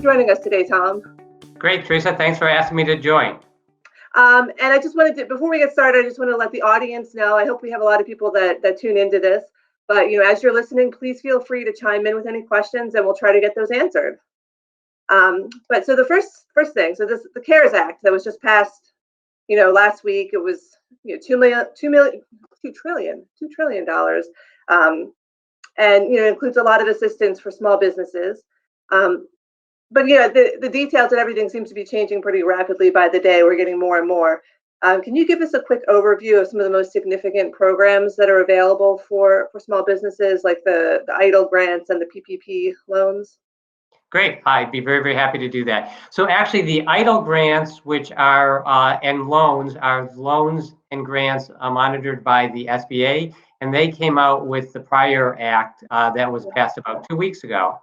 joining us today, Tom. Great, Teresa. Thanks for asking me to join. And I just wanted to, before we get started, I just want to let the audience know, I hope we have a lot of people that tune into this, but as you're listening, please feel free to chime in with any questions and we'll try to get those answered. But so the first thing, so the CARES Act that was just passed, last week, it was $2 trillion, and includes a lot of assistance for small businesses. But the details and everything seems to be changing pretty rapidly by the day. We're getting more and more. Can you give us a quick overview of some of the most significant programs that are available for small businesses, like the EIDL grants and the PPP loans? Great. I'd be very, very happy to do that. So actually, the EIDL grants, which are and loans, are loans and grants monitored by the SBA, and they came out with the prior act that was passed about 2 weeks ago.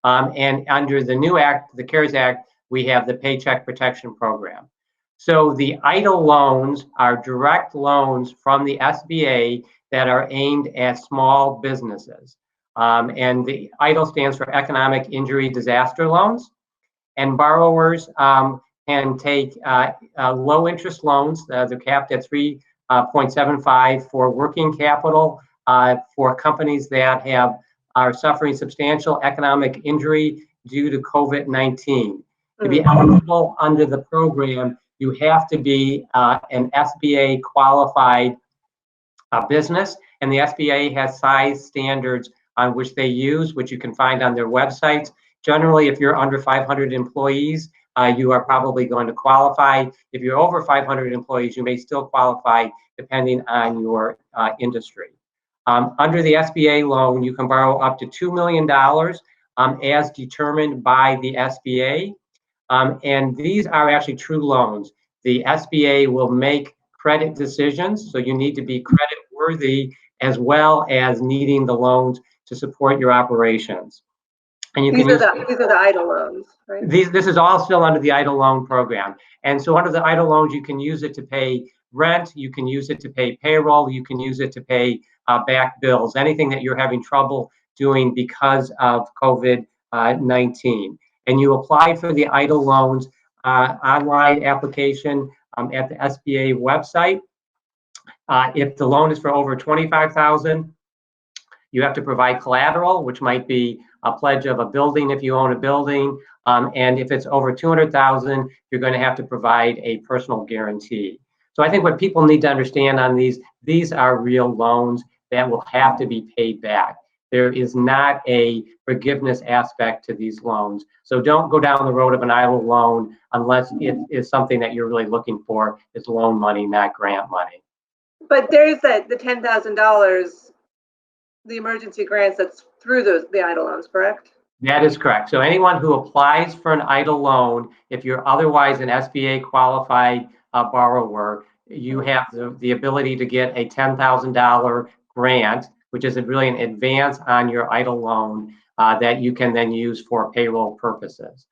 And under the new act, the CARES Act, we have the Paycheck Protection Program. So the EIDL loans are direct loans from the SBA that are aimed at small businesses. And the EIDL stands for Economic Injury Disaster Loans. And borrowers can take low interest loans. They're capped at 3.75 for working capital for companies that are suffering substantial economic injury due to COVID-19. To be eligible under the program, you have to be an SBA qualified business, and the SBA has size standards on which they use, which you can find on their websites. Generally, if you're under 500 employees, you are probably going to qualify. If you're over 500 employees, you may still qualify depending on your industry. Under the SBA loan, you can borrow up to $2 million as determined by the SBA. And these are actually true loans. The SBA will make credit decisions, so you need to be credit worthy as well as needing the loans to support your operations. And these are the EIDL loans, right? This is all still under the EIDL loan program. And so under the EIDL loans, you can use it to pay rent, you can use it to pay payroll, you can use it to pay back bills, anything that you're having trouble doing because of COVID-19. And you apply for the EIDL loans online application at the SBA website. If the loan is for over $25,000, you have to provide collateral, which might be a pledge of a building if you own a building. And if it's over $200,000, you're going to have to provide a personal guarantee. So I think what people need to understand on these are real loans that will have to be paid back. There is not a forgiveness aspect to these loans. So don't go down the road of an EIDL loan unless it is something that you're really looking for. It's loan money, not grant money. But there's the $10,000, the emergency grants that's through the EIDL loans, correct? That is correct. So anyone who applies for an EIDL loan, if you're otherwise an SBA qualified borrower, you have the ability to get a $10,000 grant, which is really an advance on your EIDL loan that you can then use for payroll purposes.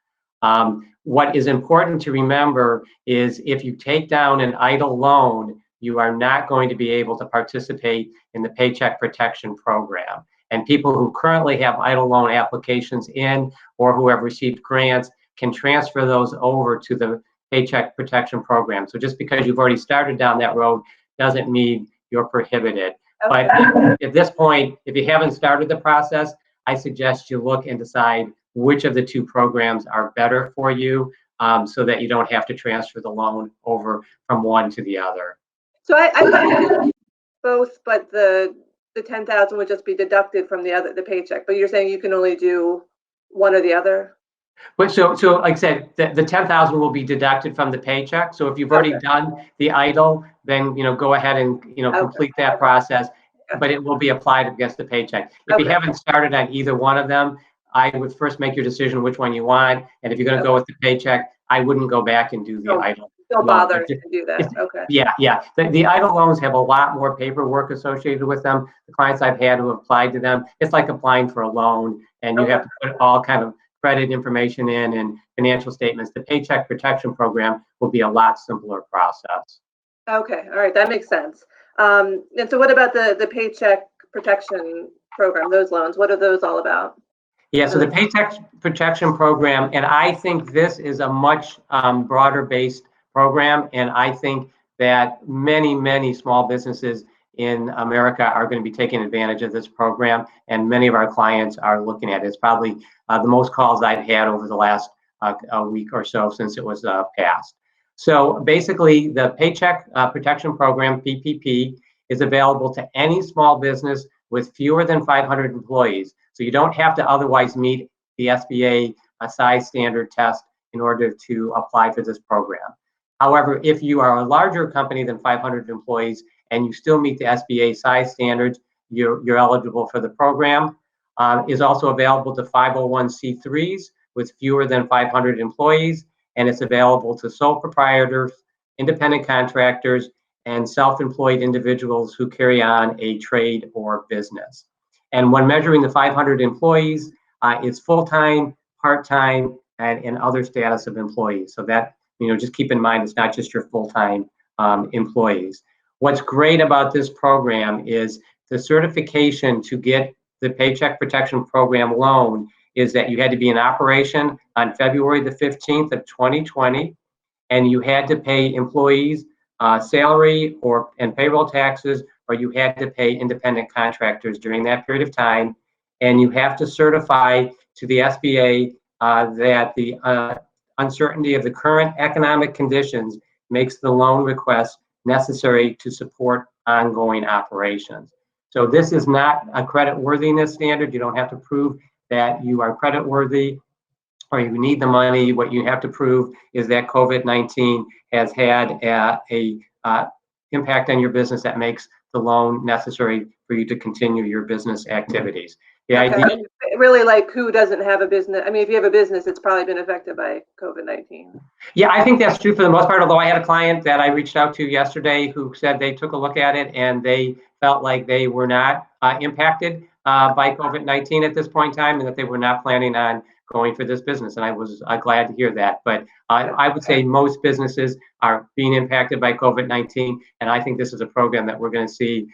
What is important to remember is if you take down an EIDL loan, you are not going to be able to participate in the Paycheck Protection Program. And people who currently have EIDL loan applications in or who have received grants can transfer those over to the Paycheck Protection Program. So just because you've already started down that road doesn't mean you're prohibited. Okay. But at this point, if you haven't started the process, I suggest you look and decide which of the two programs are better for you so that you don't have to transfer the loan over from one to the other. So I thought both, but the $10,000 would just be deducted from the paycheck. But you're saying you can only do one or the other? But so like I said, the $10,000 will be deducted from the paycheck. So if you've already done the EIDL, then go ahead and complete that process. But it will be applied against the paycheck. If you haven't started on either one of them, I would first make your decision which one you want. And if you're going to go with the paycheck, I wouldn't go back and do the EIDL. Don't bother to do that. Okay. Yeah. The EIDL loans have a lot more paperwork associated with them. The clients I've had who applied to them, it's like applying for a loan, and you have to put all kind of credit information in and financial statements. The Paycheck Protection Program will be a lot simpler process. Okay. All right. That makes sense. And so what about the Paycheck Protection Program, those loans? What are those all about? Yeah, so the Paycheck Protection Program, and I think this is a much broader based program, and I think that many small businesses in America are going to be taking advantage of this program, and many of our clients are looking at it. It's probably the most calls I've had over the last a week or so since it was passed. So basically, the Paycheck Protection Program, PPP, is available to any small business with fewer than 500 employees. So you don't have to otherwise meet the SBA size standard test in order to apply for this program. However, if you are a larger company than 500 employees and you still meet the SBA size standards, you're eligible for the program. Is also available to 501c3s with fewer than 500 employees, and it's available to sole proprietors, independent contractors, and self-employed individuals who carry on a trade or business. And when measuring the 500 employees, it's full-time, part-time, and other status of employees. So that, just keep in mind, it's not just your full-time employees. What's great about this program is the certification to get the Paycheck Protection Program loan is that you had to be in operation on February the 15th of 2020, and you had to pay employees salary and payroll taxes, or you had to pay independent contractors during that period of time. And you have to certify to the SBA that the uncertainty of the current economic conditions makes the loan request necessary to support ongoing operations. So this is not a credit worthiness standard. You don't have to prove that you are credit worthy or you need the money. What you have to prove is that COVID-19 has had a impact on your business that makes the loan necessary for you to continue your business activities. The idea, really, like, who doesn't have a business? I mean, if you have a business, it's probably been affected by COVID-19. Yeah, I think that's true for the most part, although I had a client that I reached out to yesterday who said they took a look at it and they felt like they were not impacted by COVID-19 at this point in time, and that they were not planning on going for this business. And I was glad to hear that. But I would say most businesses are being impacted by COVID-19, and I think this is a program that we're going to see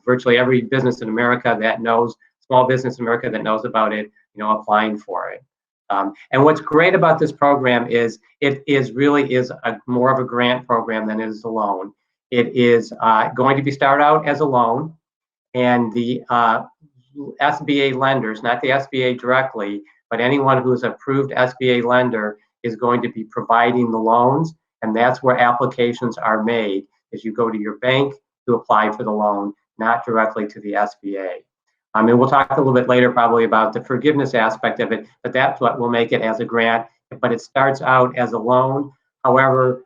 virtually every business in America that knows, small business in America that knows about it, applying for it. And what's great about this program is it really is more of a grant program than it is a loan. It is going to be started out as a loan, and the SBA lenders, not the SBA directly, but anyone who is approved SBA lender is going to be providing the loans, and that's where applications are made, is you go to your bank to apply for the loan, not directly to the SBA. And we'll talk a little bit later probably about the forgiveness aspect of it, but that's what will make it as a grant. But it starts out as a loan. However,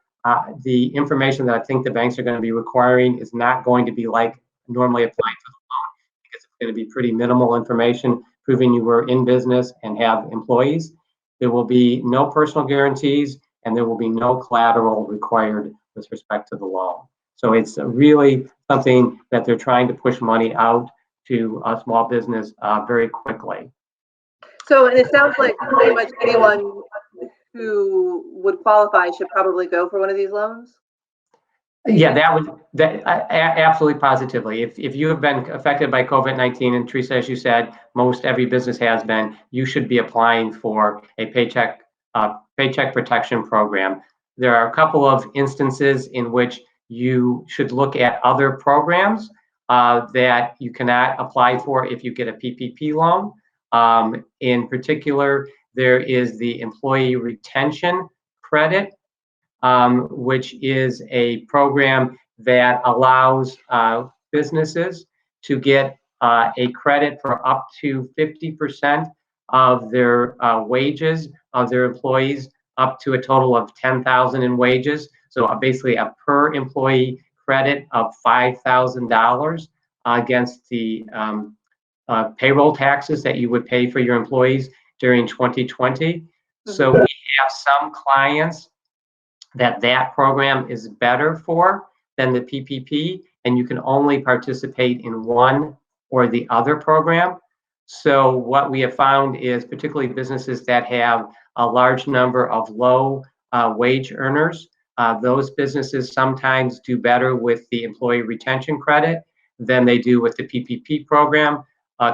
the information that I think the banks are going to be requiring is not going to be like normally applying for the loan, because it's going to be pretty minimal information proving you were in business and have employees. There will be no personal guarantees, and there will be no collateral required with respect to the loan. So it's really something that they're trying to push money out to a small business very quickly. So, and it sounds like pretty much anyone who would qualify should probably go for one of these loans. Yeah, absolutely positively. If you have been affected by COVID-19, and Teresa, as you said, most every business has been, you should be applying for a paycheck protection program. There are a couple of instances in which you should look at other programs that you cannot apply for if you get a PPP loan. In particular, there is the employee retention credit, which is a program that allows businesses to get a credit for up to 50% of their wages of their employees, up to a total of $10,000 in wages. So basically a per employee credit of $5,000 against the payroll taxes that you would pay for your employees during 2020. Mm-hmm. So we have some clients that program is better for than the PPP, and you can only participate in one or the other program. So what we have found is, particularly businesses that have a large number of low wage earners, those businesses sometimes do better with the employee retention credit than they do with the PPP program.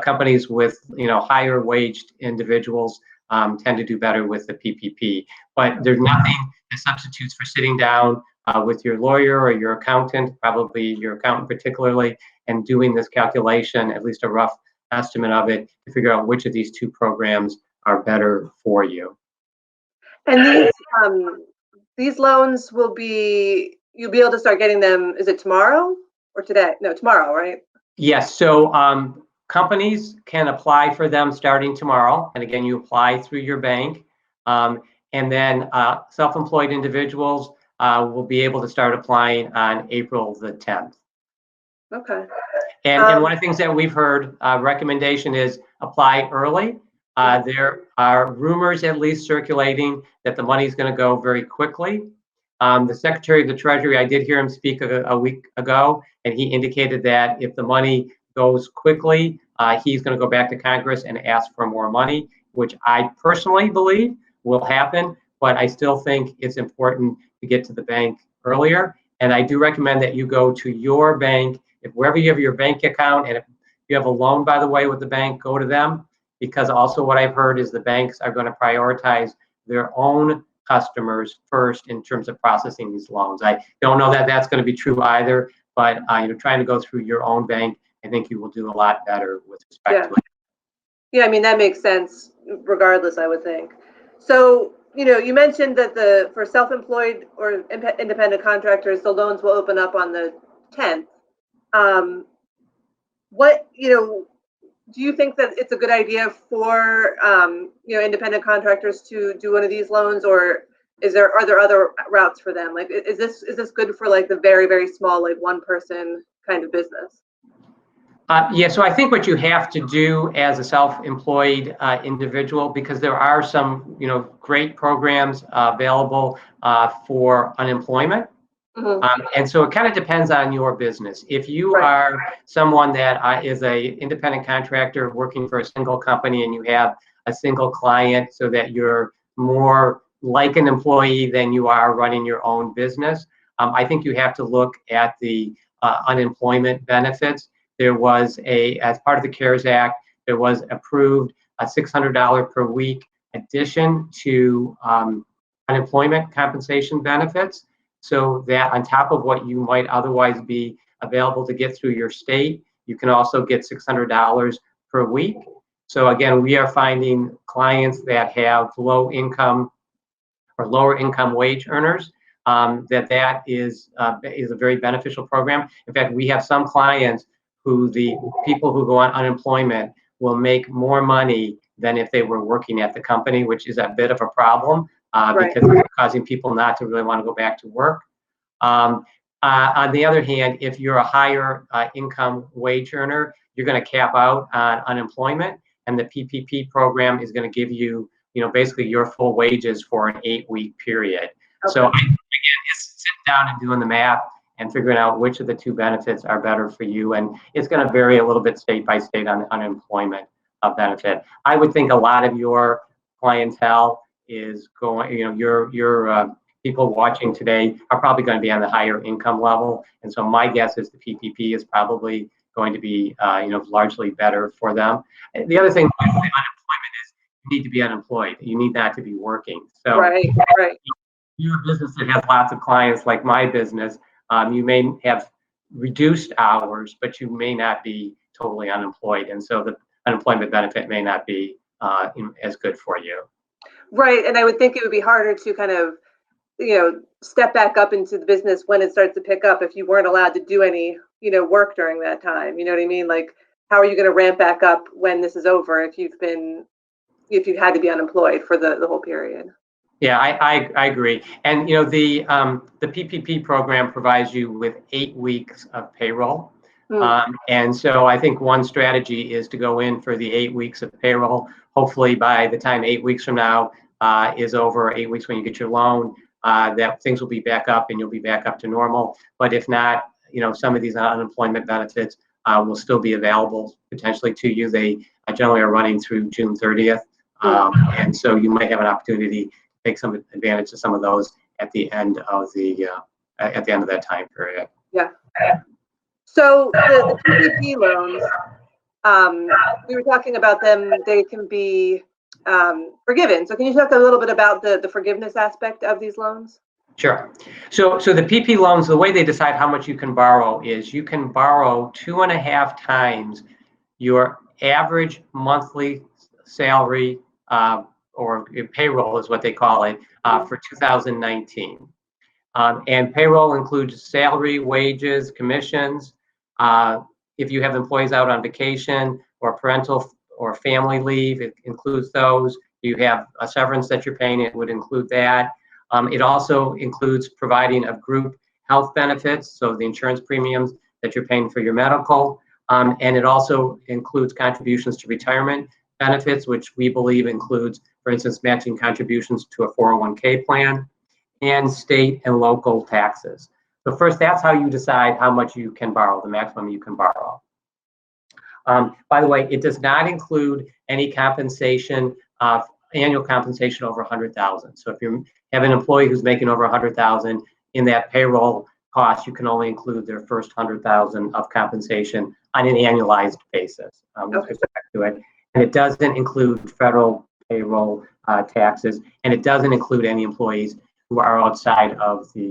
companies with higher waged individuals tend to do better with the PPP. But there's nothing that substitutes for sitting down with your lawyer or your accountant, probably your accountant particularly, and doing this calculation, at least a rough estimate of it, to figure out which of these two programs are better for you. And these loans you'll be able to start getting them, is it tomorrow or today? No, tomorrow, right? Yes, so companies can apply for them starting tomorrow. And again, you apply through your bank. And then self-employed individuals will be able to start applying on April the 10th. Okay. And one of the things that we've heard, recommendation is apply early. There are rumors, at least circulating, that the money is going to go very quickly. The Secretary of the Treasury, I did hear him speak a week ago, and he indicated that if the money goes quickly, he's going to go back to Congress and ask for more money, which I personally believe will happen, but I still think it's important to get to the bank earlier. And I do recommend that you go to your bank, wherever you have your bank account, and if you have a loan, by the way, with the bank, go to them, because also what I've heard is the banks are going to prioritize their own customers first in terms of processing these loans. I don't know that that's going to be true either, but trying to go through your own bank, I think you will do a lot better with respect to it. Yeah, I mean, that makes sense regardless, I would think. So, you mentioned that for self-employed or independent contractors, the loans will open up on the 10th. Do you think that it's a good idea for independent contractors to do one of these loans, or are there other routes for them? Like, is this good for like the very, very small, like one person kind of business? Yeah, so I think what you have to do as a self-employed individual, because there are some great programs available for unemployment. Mm-hmm. And so it kind of depends on your business. If you are someone that is a independent contractor working for a single company and you have a single client, so that you're more like an employee than you are running your own business, I think you have to look at the unemployment benefits. There was as part of the CARES Act, there was approved a $600 per week addition to unemployment compensation benefits, so that on top of what you might otherwise be available to get through your state, you can also get $600 per week. So again, we are finding clients that have low income or lower income wage earners, that is a very beneficial program. In fact, we have some clients who the people who go on unemployment will make more money than if they were working at the company, which is a bit of a problem because it's causing people not to really want to go back to work. On the other hand, if you're a higher income wage earner, you're going to cap out on unemployment, and the PPP program is going to give you, basically your full wages for an 8-week period. Okay. So again, it's sitting down and doing the math and figuring out which of the two benefits are better for you. And it's going to vary a little bit state by state on the unemployment benefit. I would think a lot of your clientele is going, your people watching today are probably going to be on the higher income level. And so my guess is the PPP is probably going to be, largely better for them. The other thing with unemployment is you need to be unemployed. You need not to be working. So you're a business that has lots of clients like my business. You may have reduced hours, but you may not be totally unemployed. And so the unemployment benefit may not be as good for you. Right. And I would think it would be harder to kind of, step back up into the business when it starts to pick up if you weren't allowed to do any, work during that time. You know what I mean? Like, how are you going to ramp back up when this is over if you've had to be unemployed for the whole period? Yeah, I agree. And the PPP program provides you with 8 weeks of payroll. And so I think one strategy is to go in for the 8 weeks of payroll. Hopefully by the time 8 weeks from now is over, 8 weeks when you get your loan, that things will be back up and you'll be back up to normal. But if not, some of these unemployment benefits will still be available potentially to you. They generally are running through June 30th. And so you might have an opportunity to take some advantage of some of those at the end of that time period. Yeah. So the PPP loans, we were talking about them, they can be forgiven. So can you talk a little bit about the forgiveness aspect of these loans? Sure. So the PP loans, the way they decide how much you can borrow is you can borrow 2.5 times your average monthly salary, or payroll is what they call it, for 2019. And payroll includes salary, wages, commissions. If you have employees out on vacation or parental or family leave, it includes those. You have a severance that you're paying, it would include that. It also includes providing of group health benefits, so the insurance premiums that you're paying for your medical. And it also includes contributions to retirement benefits, which we believe includes, for instance, matching contributions to a 401k plan, and state and local taxes. So first, that's how you decide how much you can borrow, the maximum you can borrow. By the way, it does not include any compensation, annual compensation over 100,000. So if you have an employee who's making over 100,000 in that payroll cost, you can only include their first 100,000 of compensation on an annualized basis with respect to it. And it doesn't include federal payroll taxes, and it doesn't include any employees who are outside of the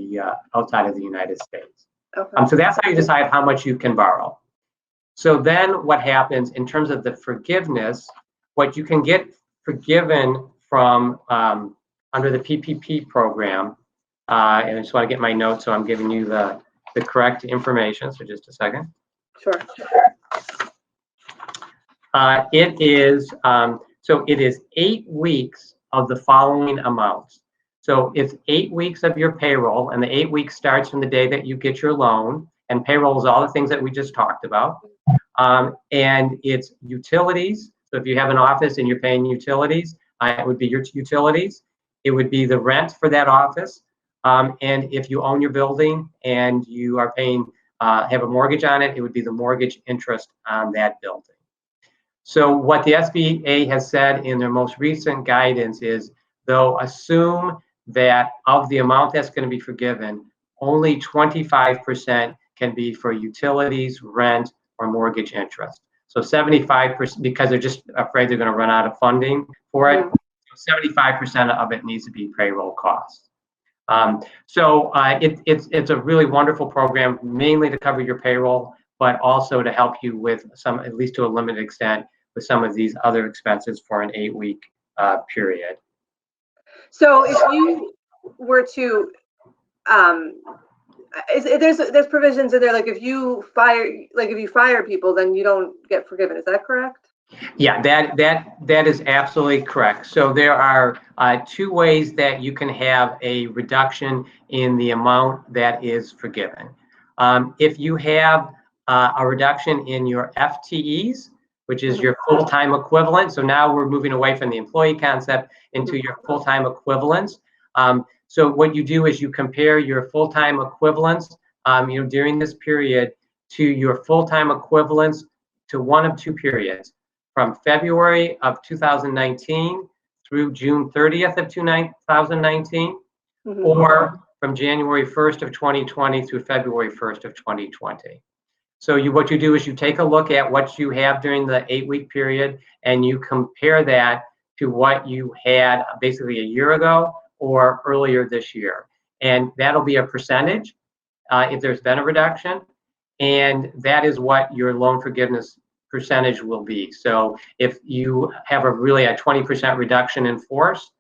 United States. So that's how you decide how much you can borrow. So then what happens in terms of the forgiveness, what you can get forgiven from under the PPP program, and I just want to get my notes so I'm giving you the correct information, so just a second. Sure. It is 8 weeks of the following amounts. So it's 8 weeks of your payroll, and the 8 weeks starts from the day that you get your loan, and payroll is all the things that we just talked about. And it's utilities. So if you have an office and you're paying utilities, it would be your utilities. It would be the rent for that office. And if you own your building and you are paying, have a mortgage on it, it would be the mortgage interest on that building. So what the SBA has said in their most recent guidance is they'll assume that of the amount that's going to be forgiven, only 25% can be for utilities, rent, or mortgage interest. So 75%, because they're just afraid they're going to run out of funding for it, 75% of it needs to be payroll costs. It's a really wonderful program, mainly to cover your payroll, but also to help you with some, at least to a limited extent, with some of these other expenses for an 8-week period. So if you were to, there's provisions in there, like if you fire people, then you don't get forgiven. Is that correct? Yeah, that is absolutely correct. So there are 2 ways that you can have a reduction in the amount that is forgiven. If you have a reduction in your FTEs, which is your full-time equivalent. So now we're moving away from the employee concept into your full-time equivalents. So what you do is you compare your full-time equivalents, during this period to your full-time equivalents to one of 2 periods, from February of 2019 through June 30th of 2019, or from January 1st of 2020 through February 1st of 2020. So what you do is you take a look at what you have during the 8-week period, and you compare that to what you had basically a year ago or earlier this year. And that'll be a percentage if there's been a reduction. And that is what your loan forgiveness percentage will be. So if you have a 20% reduction in force,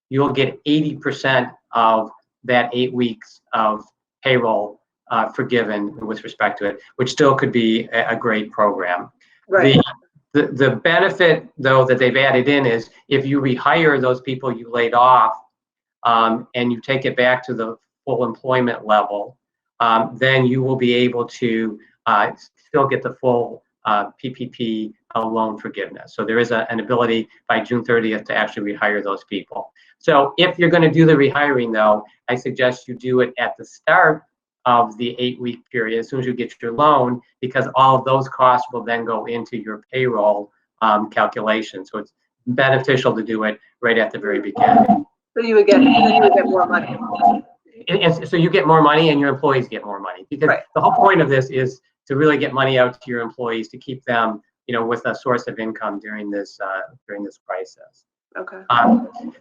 you'll get 80% of that 8 weeks of payroll forgiven with respect to it, which still could be a great program. Right. The benefit, though, that they've added in is if you rehire those people you laid off and you take it back to the full employment level, then you will be able to still get the full PPP loan forgiveness. So there is an ability by June 30th to actually rehire those people. So if you're going to do the rehiring, though, I suggest you do it at the start of the 8-week period, as soon as you get your loan, because all of those costs will then go into your payroll calculation. So it's beneficial to do it right at the very beginning. So you would get more money. And so you get more money and your employees get more money, because the whole point of this is to really get money out to your employees to keep them, with a source of income during this crisis. Okay.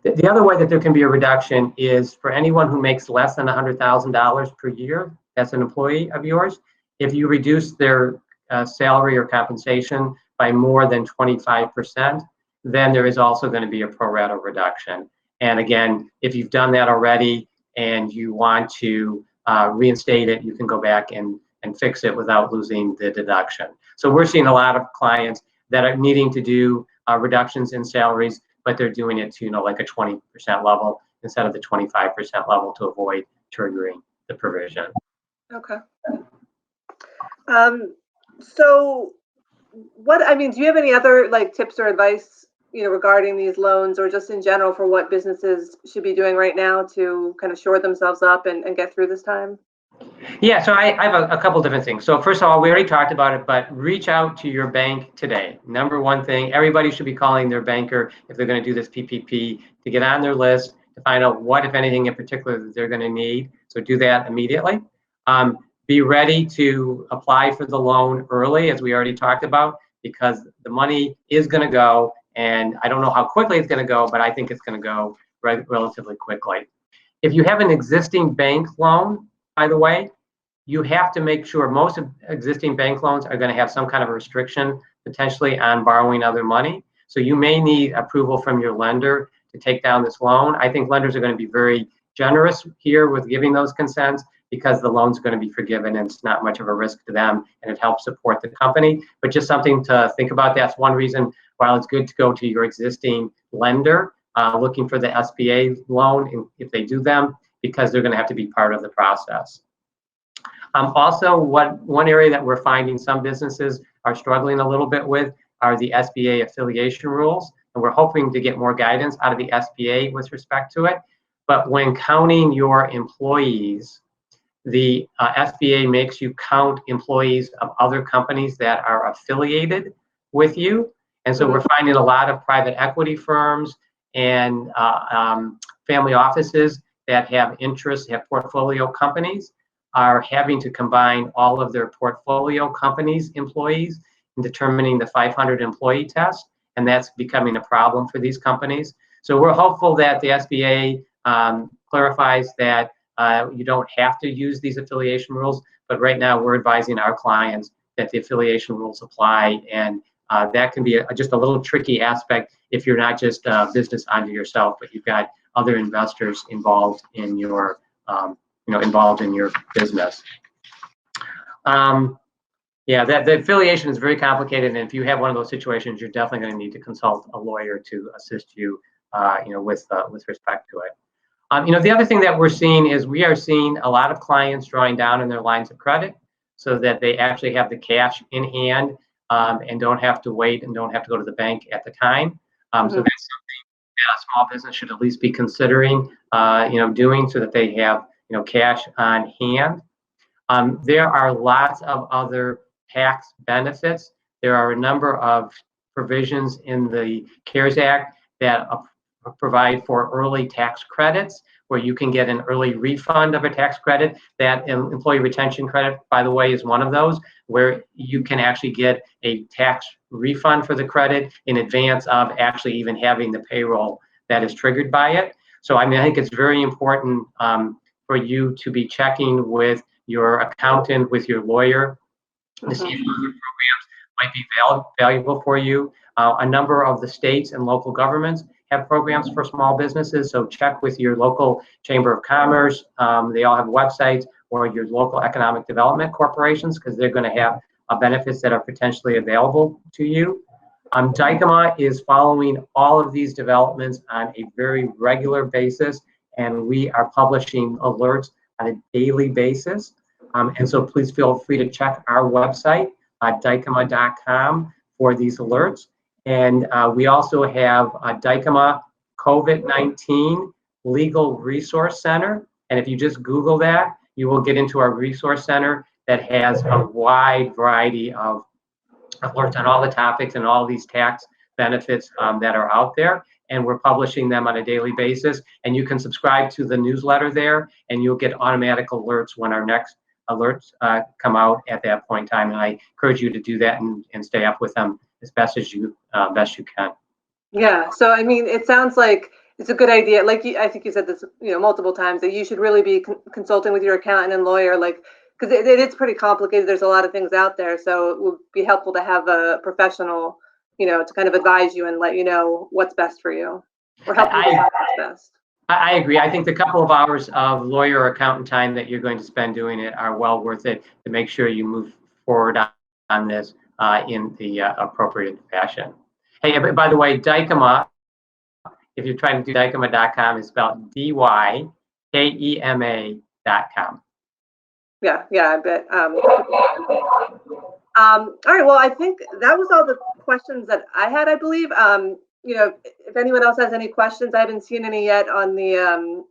The other way that there can be a reduction is for anyone who makes less than $100,000 per year, that's an employee of yours. If you reduce their salary or compensation by more than 25%, then there is also going to be a pro rata reduction. And again, if you've done that already and you want to reinstate it, you can go back and fix it without losing the deduction. So we're seeing a lot of clients that are needing to do reductions in salaries, but they're doing it to like a 20% level instead of the 25% level to avoid triggering the provision. Okay. So do you have any other tips or advice, regarding these loans or just in general for what businesses should be doing right now to kind of shore themselves up and get through this time? Yeah, so I have a couple different things. So first of all, we already talked about it, but reach out to your bank today. Number one thing, everybody should be calling their banker if they're going to do this PPP to get on their list to find out what, if anything, in particular that they're going to need. So do that immediately. Be ready to apply for the loan early, as we already talked about, because the money is going to go, and I don't know how quickly it's going to go, but I think it's going to go relatively quickly. If you have an existing bank loan, by the way, you have to make sure most of existing bank loans are going to have some kind of a restriction potentially on borrowing other money. So you may need approval from your lender to take down this loan. I think lenders are going to be very generous here with giving those consents because the loan's going to be forgiven and it's not much of a risk to them and it helps support the company. But just something to think about. That's one reason while it's good to go to your existing lender looking for the SBA loan if they do them, because they're going to have to be part of the process. Also, one area that we're finding some businesses are struggling a little bit with are the Sba Affiliation Rules, and we're hoping to get more guidance out of the SBA with respect to it. But when counting your employees, the SBA makes you count employees of other companies that are affiliated with you. And so we're finding a lot of private equity firms and family offices that have interests, have portfolio companies, are having to combine all of their portfolio companies' employees in determining the 500 employee test, and that's becoming a problem for these companies. So we're hopeful that the SBA clarifies that you don't have to use these affiliation rules, but right now we're advising our clients that the affiliation rules apply, and that can be just a little tricky aspect if you're not just a business unto yourself, but you've got other investors involved in your involved in your business. Yeah, the affiliation is very complicated, and if you have one of those situations, you're definitely going to need to consult a lawyer to assist you, with respect to it. The other thing that we're seeing is we are seeing a lot of clients drawing down on their lines of credit so that they actually have the cash in hand and don't have to wait and don't have to go to the bank at the time. So that's something that a small business should at least be considering, doing so that they have cash on hand. There are lots of other tax benefits. There are a number of provisions in the CARES Act that provide for early tax credits, where you can get an early refund of a tax credit. That employee retention credit, by the way, is one of those, where you can actually get a tax refund for the credit in advance of actually even having the payroll that is triggered by it. So I think it's very important for you to be checking with your accountant, with your lawyer, to see if other programs might be valuable for you. A number of the states and local governments have programs for small businesses, so check with your local Chamber of Commerce. They all have websites, or your local economic development corporations, because they're going to have benefits that are potentially available to you. Dykema is following all of these developments on a very regular basis, and we are publishing alerts on a daily basis. And so please feel free to check our website at dykema.com for these alerts. And we also have a Dykema COVID-19 Legal Resource Center. And if you just Google that, you will get into our resource center that has a wide variety of alerts on all the topics and all these tax benefits that are out there. And we're publishing them on a daily basis. And you can subscribe to the newsletter there, and you'll get automatic alerts when our next alerts come out at that point in time. And I encourage you to do that and stay up with them as best you can. Yeah. So, I mean, it sounds like it's a good idea. Like I think you said this, multiple times, that you should really be consulting with your accountant and lawyer, like, because it's pretty complicated. There's a lot of things out there. So it would be helpful to have a professional, to kind of advise you and let you know what's best for you, or help you decide what's best. I agree. I think the couple of hours of lawyer or accountant time that you're going to spend doing it are well worth it to make sure you move forward on this in the appropriate fashion. Hey, by the way, Dykema, if you're trying to do Dykema.com, is spelled DYKEMA.com. Yeah, I bet. All right. Well, I think that was all the questions that I had, I believe. If anyone else has any questions, I haven't seen any yet on the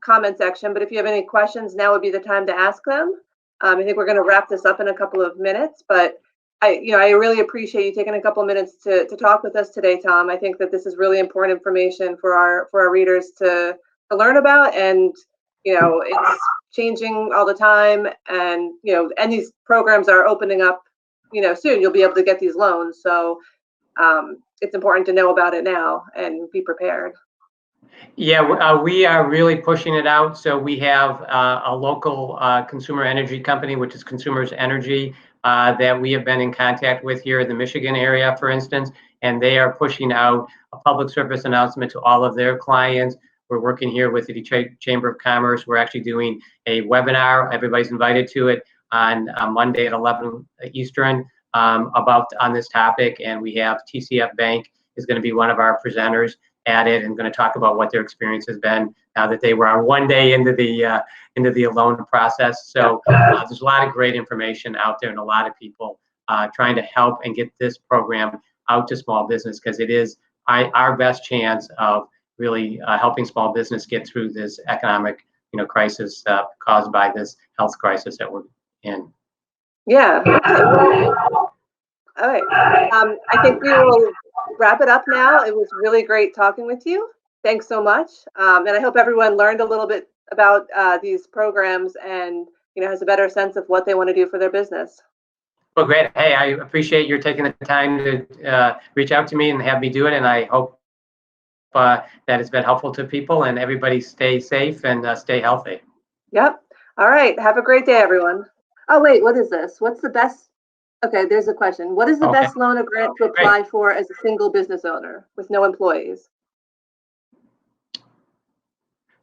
comment section, but if you have any questions, now would be the time to ask them. I think we're going to wrap this up in a couple of minutes, but I really appreciate you taking a couple of minutes to talk with us today, Tom. I think that this is really important information for our readers to learn about, and it's changing all the time, and and these programs are opening up. Soon you'll be able to get these loans, so it's important to know about it now and be prepared. Yeah, we are really pushing it out. So we have a local consumer energy company, which is Consumers Energy, that we have been in contact with here in the Michigan area, for instance, and they are pushing out a public service announcement to all of their clients. We're working here with the Detroit Chamber of Commerce. We're actually doing a webinar. Everybody's invited to it on Monday at 11 Eastern on this topic, and we have TCF Bank is going to be one of our presenters at it and going to talk about what their experience has been now that they were on one day into the loan process. So there's a lot of great information out there and a lot of people trying to help and get this program out to small business, because it is our best chance of really helping small business get through this economic crisis caused by this health crisis that we're in. Yeah. All right. I think we will wrap it up now. It was really great talking with you. Thanks so much. And I hope everyone learned a little bit about these programs and has a better sense of what they want to do for their business. Well, great. Hey, I appreciate your taking the time to reach out to me and have me do it. And I hope that it's been helpful to people, and everybody stay safe and stay healthy. Yep. All right. Have a great day, everyone. Oh, wait, what is this? What's the best? Okay, there's a question. What is the best loan or grant to apply for as a single business owner with no employees?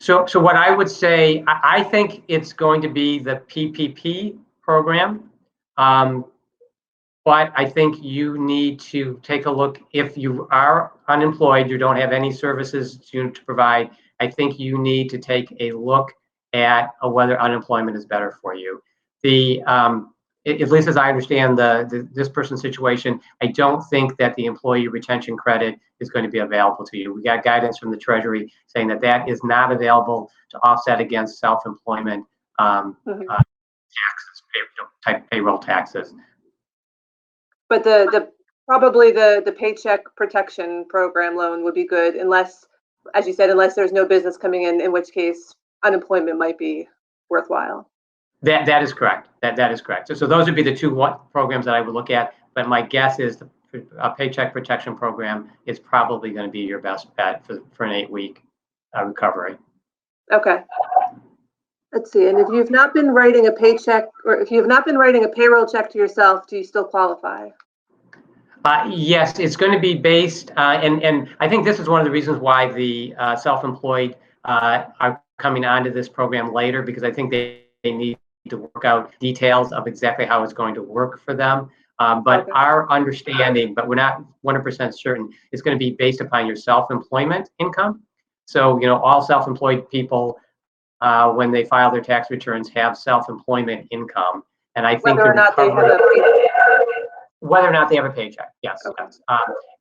So what I would say, I think it's going to be the PPP program. But I think you need to take a look. If you are unemployed, you don't have any services to provide, I think you need to take a look at whether unemployment is better for you. At least as I understand this person's situation, I don't think that the employee retention credit is going to be available to you. We got guidance from the Treasury saying that that is not available to offset against self-employment taxes, type payroll taxes. But probably the Paycheck Protection Program loan would be good, unless, as you said, unless there's no business coming in which case unemployment might be worthwhile. That is correct. That is correct. So those would be the two programs that I would look at. But my guess is a Paycheck Protection Program is probably going to be your best bet for an 8-week recovery. Okay. Let's see. And if you've not been writing a paycheck, or if you've not been writing a payroll check to yourself, do you still qualify? Yes, it's going to be based, and I think this is one of the reasons why the self-employed are coming onto this program later, because I think they need to work out details of exactly how it's going to work for them. But our understanding, but we're not 100% certain, is going to be based upon your self-employment income. So, all self-employed people, when they file their tax returns, have self-employment income. And I think whether or not they have a paycheck. Yes. Okay. Yes.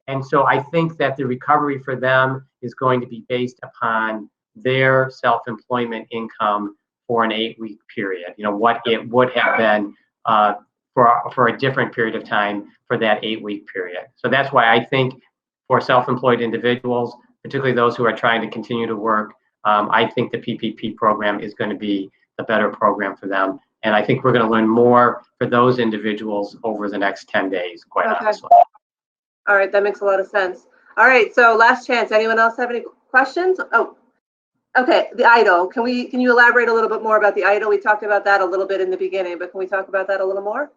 And so I think that the recovery for them is going to be based upon their self-employment income for an 8-week period. What it would have been for a different period of time for that 8-week period. So that's why I think for self-employed individuals, particularly those who are trying to continue to work, I think the PPP program is going to be the better program for them And I think we're going to learn more for those individuals over the next 10 days, quite honestly. All right, that makes a lot of sense. All right, so last chance. Anyone else have any questions? Oh, okay, the EIDL. Can you elaborate a little bit more about the EIDL? We talked about that a little bit in the beginning, but can we talk about that a little more?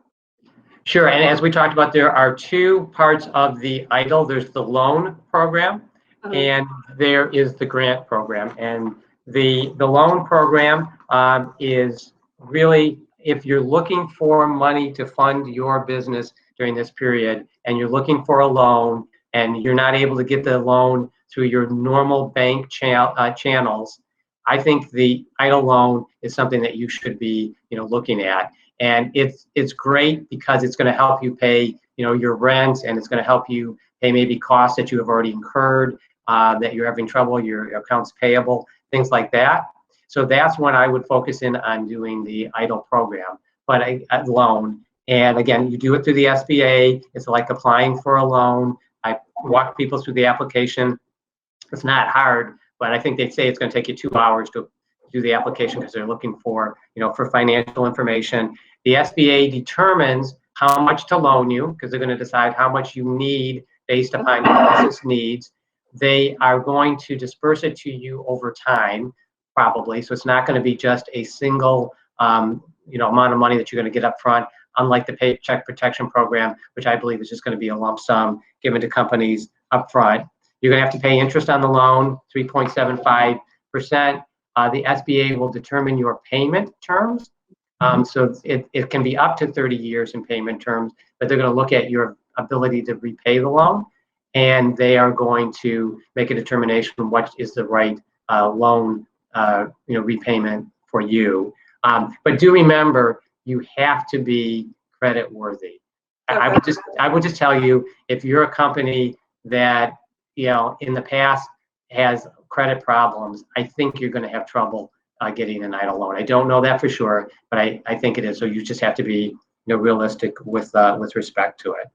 Sure, and as we talked about, there are two parts of the EIDL. There's the loan program, and there is the grant program. And the loan program is really, if you're looking for money to fund your business during this period, and you're looking for a loan, and you're not able to get the loan through your normal bank channels, I think the EIDL loan is something that you should be, looking at. And it's great because it's going to help you pay, your rent, and it's going to help you pay maybe costs that you have already incurred, that you're having trouble, your accounts payable, things like that. So that's when I would focus in on doing the EIDL program, but a loan. And again, you do it through the SBA. It's like applying for a loan. I walk people through the application. It's not hard, but I think they say it's going to take you 2 hours to do the application because they're looking for, for financial information. The SBA determines how much to loan you because they're going to decide how much you need based upon your business needs. They are going to disperse it to you over time, probably. So it's not going to be just a single, amount of money that you're going to get up front, unlike the Paycheck Protection Program, which I believe is just going to be a lump sum given to companies up front. You're going to have to pay interest on the loan, 3.75%. The SBA will determine your payment terms. So it can be up to 30 years in payment terms, but they're going to look at your ability to repay the loan, and they are going to make a determination on what is the right loan repayment for you. But do remember, you have to be credit worthy. Okay. I would just tell you, if you're a company that in the past has credit problems, I think you're going to have trouble getting an EIDL loan. I don't know that for sure, but I think it is. So you just have to be realistic with respect to it.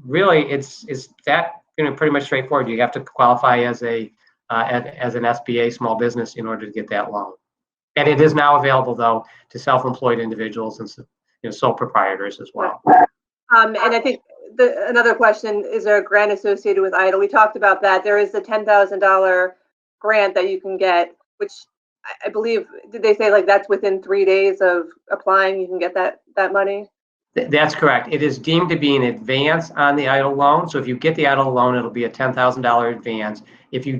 Really, it's that pretty much straightforward. You have to qualify as an SBA small business in order to get that loan. And it is now available though to self-employed individuals and sole proprietors as well. And I think another question, is there a grant associated with EIDL? We talked about that. There is the $10,000 grant that you can get, which I believe, did they say like that's within 3 days of applying, you can get that money? That's correct. It is deemed to be an advance on the EIDL loan. So if you get the EIDL loan, it'll be a $10,000 advance. If you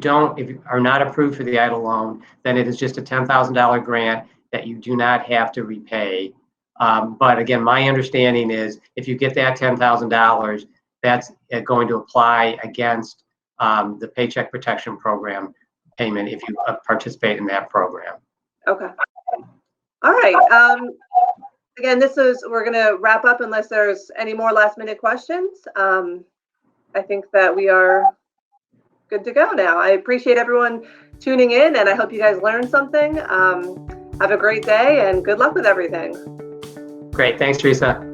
are not approved for the EIDL loan, then it is just a $10,000 grant that you do not have to repay. But again, my understanding is if you get that $10,000, that's going to apply against the Paycheck Protection Program payment if you participate in that program. Okay. All right. Again, we're going to wrap up unless there's any more last minute questions. I think that we are good to go now. I appreciate everyone tuning in, and I hope you guys learned something. Have a great day and good luck with everything. Great. Thanks, Teresa.